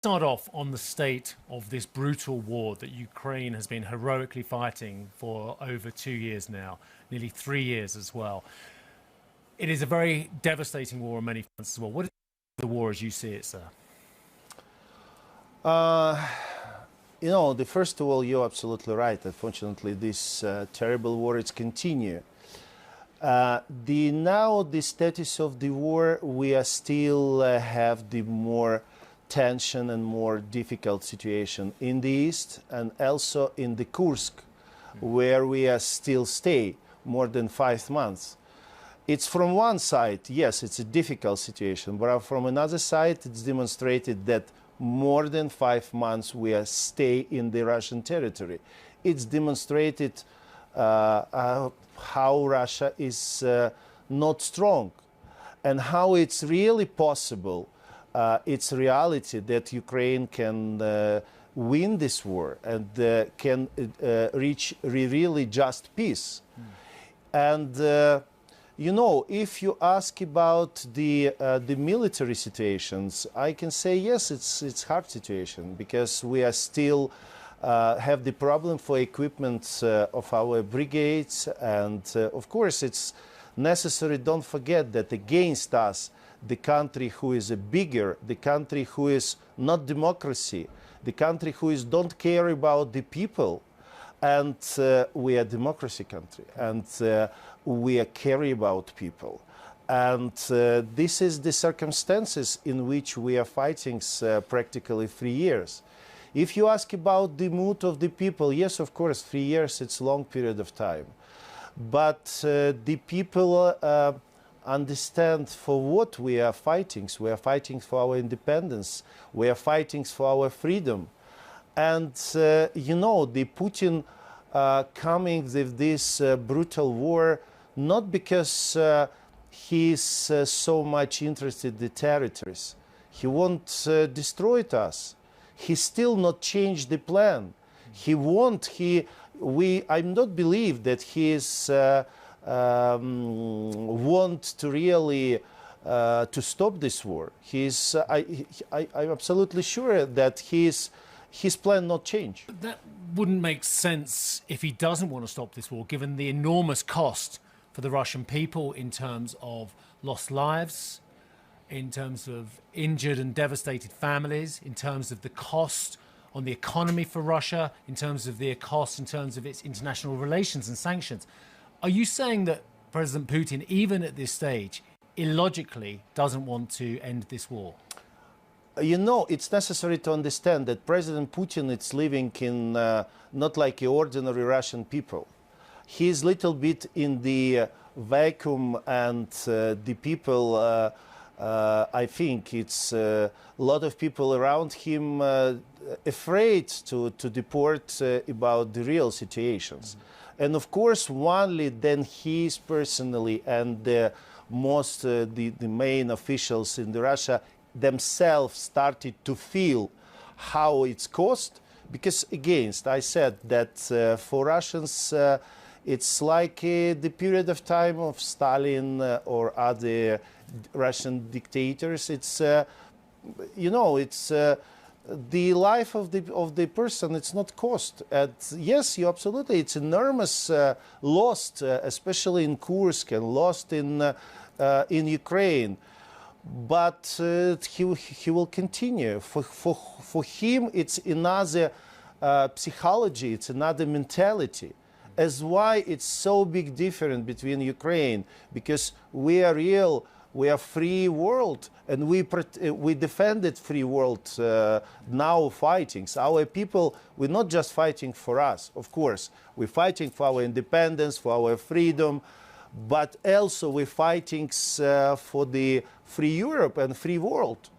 start off on the state of this brutal war that Ukraine has been heroically fighting for over 2 years now, nearly 3 years as well. It is a very devastating war on many fronts as well. What is the war as you see it, sir? First of all, you're absolutely right. Unfortunately, this terrible war is continue. Now the status of the war, we are still have the more tension and more difficult situation in the east and also in the Kursk, where we are still stay more than 5 months. It's from one side, yes, it's a difficult situation, but from another side, it's demonstrated that more than 5 months we are stay in the Russian territory. It's demonstrated how Russia is not strong and how it's really possible, it's reality that Ukraine can win this war and can reach really just peace. And if you ask about the military situations, I can say yes, it's hard situation because we are still have the problem for equipment of our brigades, and of course it's necessary. Don't forget that against us, the country who is a bigger, the country who is not democracy, the country who is don't care about the people, and we are a democracy country, and we are care about people. And this is the circumstances in which we are fighting practically 3 years. If you ask about the mood of the people, yes, of course, 3 years, it's a long period of time. But the people understand for what we are fighting. We are fighting for our independence. We are fighting for our freedom. And, the Putin coming with this brutal war, not because he is so much interested in the territories. He won't destroy us. He still not changed the plan. I don't believe that he is want to really to stop this war. I'm absolutely sure that his plan not change. That wouldn't make sense if he doesn't want to stop this war, given the enormous cost for the Russian people in terms of lost lives, in terms of injured and devastated families, in terms of the cost on the economy for Russia, in terms of the cost, in terms of its international relations and sanctions. Are you saying that President Putin, even at this stage, illogically doesn't want to end this war? It's necessary to understand that President Putin is living in not like ordinary Russian people. He's little bit in the vacuum, and the people, I think it's a lot of people around him afraid to deport about the real situations. And of course, only then he is personally and the main officials in Russia themselves started to feel how it's cost. Because again, I said that for Russians, it's like the period of time of Stalin or other Russian dictators. It's the life of the person. It's not cost. And yes, you absolutely. It's enormous lost, especially in Kursk, and lost in Ukraine. But he will continue. For him, it's another psychology. It's another mentality. As why it's so big difference between Ukraine, because we are free world, and we defended free world now fighting. So our people, we're not just fighting for us, of course. We're fighting for our independence, for our freedom, but also we're fighting for the free Europe and free world.